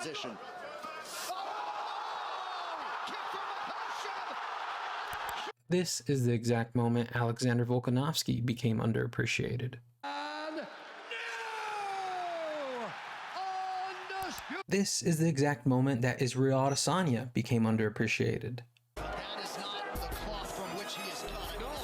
Position. This is the exact moment Alexander Volkanovski became underappreciated. This is the exact moment that Israel Adesanya became underappreciated. That is not the cloth from which he is cut.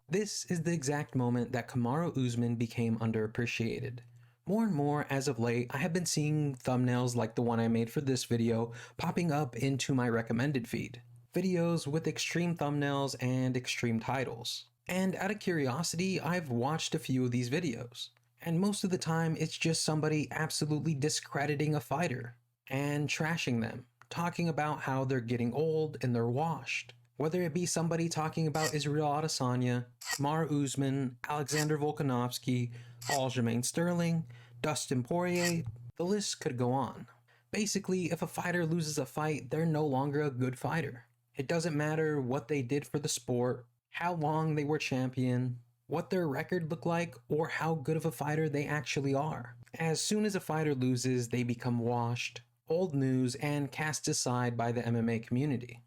This is the exact moment that Kamaru Usman became underappreciated. More and more as of late, I have been seeing thumbnails like the one I made for this video popping up into my recommended feed. Videos with extreme thumbnails and extreme titles. And out of curiosity, I've watched a few of these videos. And most of the time, it's just somebody absolutely discrediting a fighter and trashing them, talking about how they're getting old and they're washed. Whether it be somebody talking about Israel Adesanya, Kamaru Usman, Alexander Volkanovski, Aljamain Sterling, Dustin Poirier, the list could go on. Basically, if a fighter loses a fight, they're no longer a good fighter. It doesn't matter what they did for the sport, how long they were champion, what their record looked like, or how good of a fighter they actually are. As soon as a fighter loses, they become washed, old news, and cast aside by the MMA community.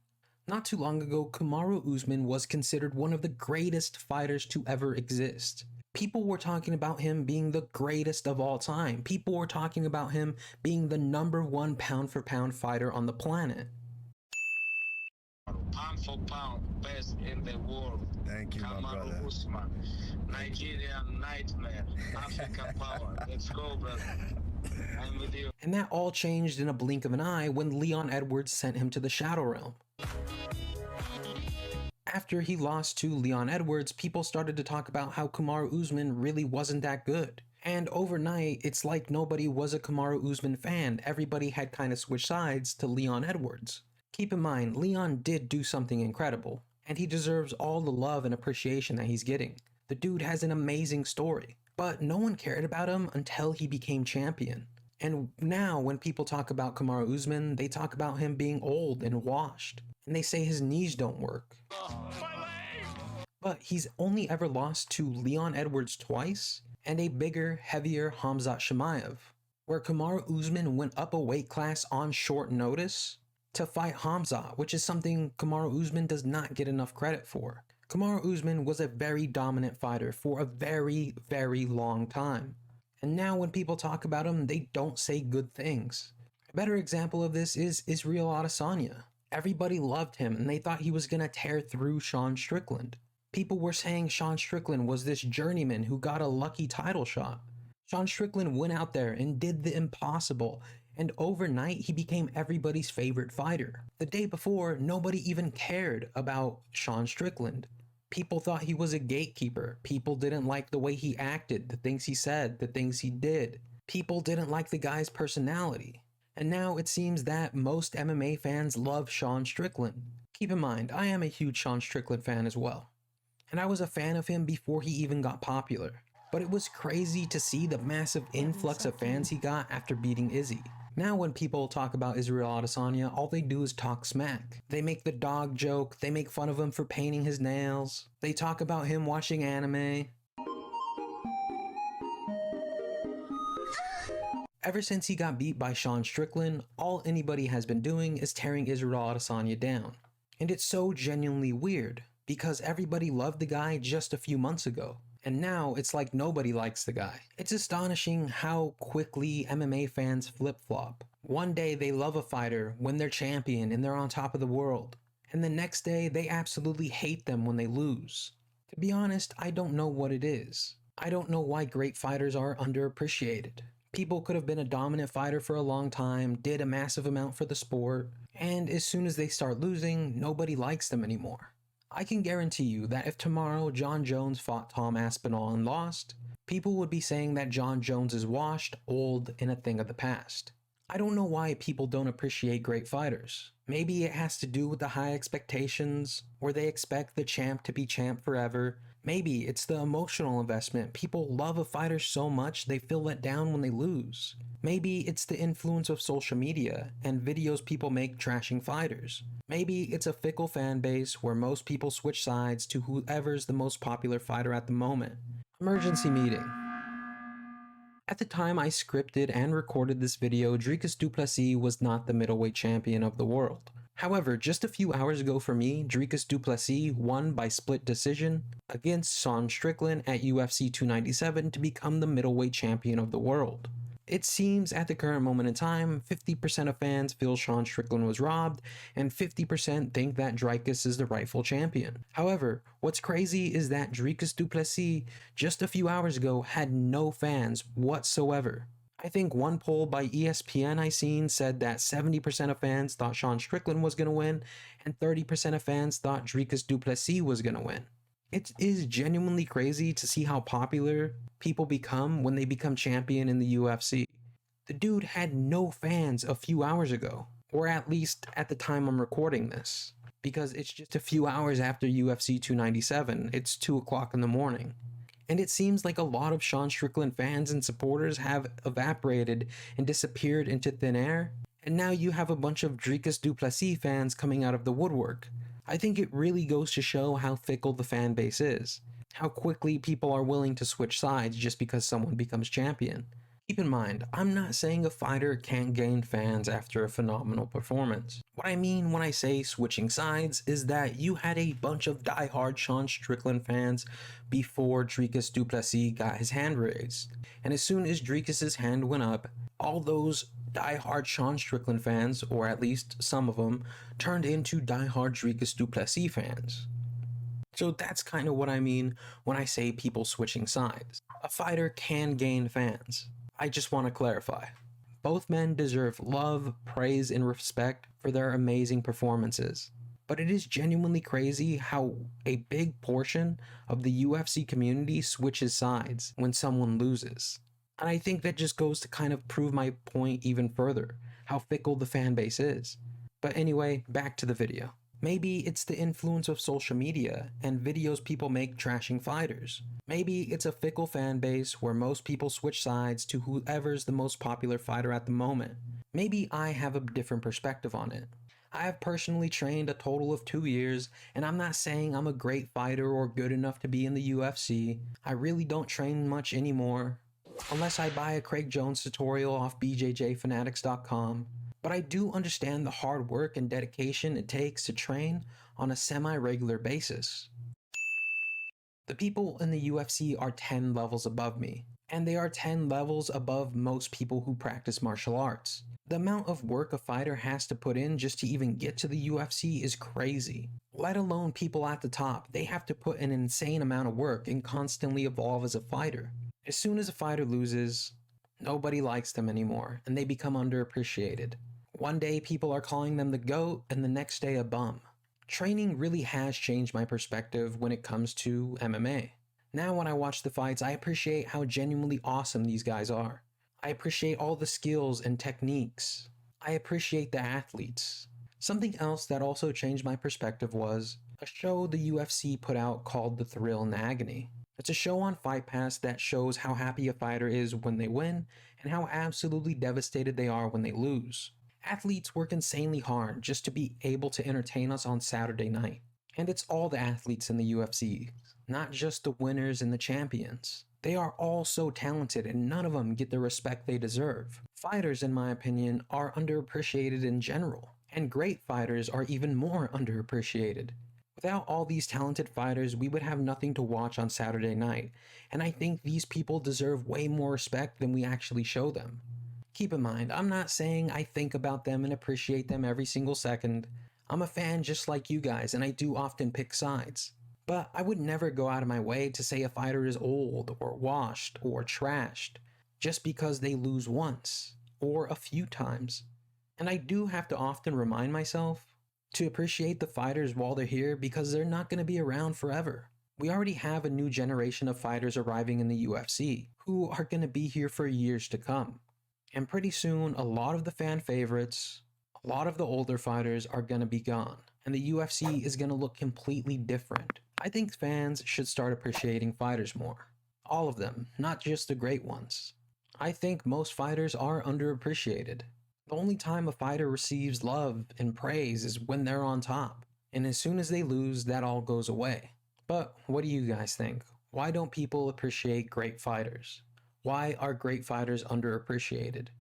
Not too long ago, Kamaru Usman was considered one of the greatest fighters to ever exist. People were talking about him being the greatest of all time. People were talking about him being the #1 pound-for-pound fighter on the planet. Pound for pound, best in the world. Thank you, my brother. Kamaru Usman, Nigerian nightmare, Africa power. Let's go, brother. I'm with you. And that all changed in a blink of an eye when Leon Edwards sent him to the Shadow Realm. After he lost to Leon Edwards, people started to talk about how Kamaru Usman really wasn't that good. And overnight, it's like nobody was a Kamaru Usman fan. Everybody had kind of switched sides to Leon Edwards. Keep in mind, Leon did do something incredible, and he deserves all the love and appreciation that he's getting. The dude has an amazing story, but no one cared about him until he became champion. And now when people talk about Kamaru Usman, they talk about him being old and washed, and they say his knees don't work. But he's only ever lost to Leon Edwards twice, and a bigger, heavier Khamzat Chimaev, where Kamaru Usman went up a weight class on short notice to fight Khamzat, which is something Kamaru Usman does not get enough credit for. Kamaru Usman was a very dominant fighter for a very, very long time. And now when people talk about him, they don't say good things. A better example of this is Israel Adesanya. Everybody loved him and they thought he was going to tear through Sean Strickland. People were saying Sean Strickland was this journeyman who got a lucky title shot. Sean Strickland went out there and did the impossible, and overnight he became everybody's favorite fighter. The day before, nobody even cared about Sean Strickland. People thought he was a gatekeeper. People didn't like the way he acted, the things he said, the things he did. People didn't like the guy's personality. And now it seems that most MMA fans love Sean Strickland. Keep in mind, I am a huge Sean Strickland fan as well. And I was a fan of him before he even got popular. But it was crazy to see the massive influx of fans he got after beating Izzy. Now when people talk about Israel Adesanya, all they do is talk smack. They make the dog joke, they make fun of him for painting his nails, they talk about him watching anime. Ever since he got beat by Sean Strickland, all anybody has been doing is tearing Israel Adesanya down. And it's so genuinely weird, because everybody loved the guy just a few months ago. And now it's like nobody likes the guy. It's astonishing how quickly MMA fans flip-flop. One day they love a fighter when they're champion and they're on top of the world. And the next day they absolutely hate them when they lose. To be honest, I don't know what it is. I don't know why great fighters are underappreciated. People could have been a dominant fighter for a long time, did a massive amount for the sport, and as soon as they start losing, nobody likes them anymore. I can guarantee you that if tomorrow John Jones fought Tom Aspinall and lost, people would be saying that John Jones is washed, old, and a thing of the past. I don't know why people don't appreciate great fighters. Maybe it has to do with the high expectations, where they expect the champ to be champ forever. Maybe it's the emotional investment. People love a fighter so much they feel let down when they lose. Maybe it's the influence of social media and videos people make trashing fighters. Maybe it's a fickle fan base where most people switch sides to whoever's the most popular fighter at the moment. Emergency meeting. At the time I scripted and recorded this video, Dricus du Plessis was not the middleweight champion of the world. However, just a few hours ago for me, Dricus du Plessis won by split decision against Sean Strickland at UFC 297 to become the middleweight champion of the world. It seems at the current moment in time, 50% of fans feel Sean Strickland was robbed, and 50% think that Dricus is the rightful champion. However, what's crazy is that Dricus du Plessis just a few hours ago had no fans whatsoever. I think one poll by ESPN I seen said that 70% of fans thought Sean Strickland was going to win, and 30% of fans thought Dricus du Plessis was going to win. It is genuinely crazy to see how popular people become when they become champion in the UFC. The dude had no fans a few hours ago, or at least at the time I'm recording this, because it's just a few hours after UFC 297. It's 2 o'clock in the morning. And it seems like a lot of Sean Strickland fans and supporters have evaporated and disappeared into thin air, and now you have a bunch of Dricus du Plessis fans coming out of the woodwork. I think it really goes to show how fickle the fan base is, how quickly people are willing to switch sides just because someone becomes champion. Keep in mind, I'm not saying a fighter can't gain fans after a phenomenal performance. What I mean when I say switching sides is that you had a bunch of die-hard Sean Strickland fans before Dricus du Plessis got his hand raised. And as soon as Dricus' hand went up, all those die-hard Sean Strickland fans, or at least some of them, turned into die-hard Dricus du Plessis fans. So that's kind of what I mean when I say people switching sides. A fighter can gain fans. I just want to clarify. Both men deserve love, praise, and respect for their amazing performances. But it is genuinely crazy how a big portion of the UFC community switches sides when someone loses. And I think that just goes to kind of prove my point even further, how fickle the fan base is. But anyway, back to the video. Maybe it's the influence of social media and videos people make trashing fighters. Maybe it's a fickle fan base where most people switch sides to whoever's the most popular fighter at the moment. Maybe I have a different perspective on it. I have personally trained a total of 2 years, and I'm not saying I'm a great fighter or good enough to be in the UFC. I really don't train much anymore, unless I buy a Craig Jones tutorial off bjjfanatics.com. But I do understand the hard work and dedication it takes to train on a semi-regular basis. The people in the UFC are 10 levels above me, and they are 10 levels above most people who practice martial arts. The amount of work a fighter has to put in just to even get to the UFC is crazy. Let alone people at the top, they have to put an insane amount of work and constantly evolve as a fighter. As soon as a fighter loses, nobody likes them anymore, and they become underappreciated. One day people are calling them the GOAT, and the next day a bum. Training really has changed my perspective when it comes to MMA. Now when I watch the fights, I appreciate how genuinely awesome these guys are. I appreciate all the skills and techniques. I appreciate the athletes. Something else that also changed my perspective was a show the UFC put out called The Thrill and Agony. It's a show on Fight Pass that shows how happy a fighter is when they win and how absolutely devastated they are when they lose. Athletes work insanely hard just to be able to entertain us on Saturday night. And it's all the athletes in the UFC, not just the winners and the champions. They are all so talented and none of them get the respect they deserve. Fighters, in my opinion, are underappreciated in general, and great fighters are even more underappreciated. Without all these talented fighters, we would have nothing to watch on Saturday night, and I think these people deserve way more respect than we actually show them. Keep in mind, I'm not saying I think about them and appreciate them every single second. I'm a fan just like you guys, and I do often pick sides. But I would never go out of my way to say a fighter is old, or washed, or trashed, just because they lose once, or a few times. And I do have to often remind myself to appreciate the fighters while they're here because they're not going to be around forever. We already have a new generation of fighters arriving in the UFC, who are going to be here for years to come. And pretty soon, a lot of the fan favorites, a lot of the older fighters are going to be gone, and the UFC is going to look completely different. I think fans should start appreciating fighters more. All of them, not just the great ones. I think most fighters are underappreciated. The only time a fighter receives love and praise is when they're on top, and as soon as they lose, that all goes away. But what do you guys think? Why don't people appreciate great fighters? Why are great fighters underappreciated?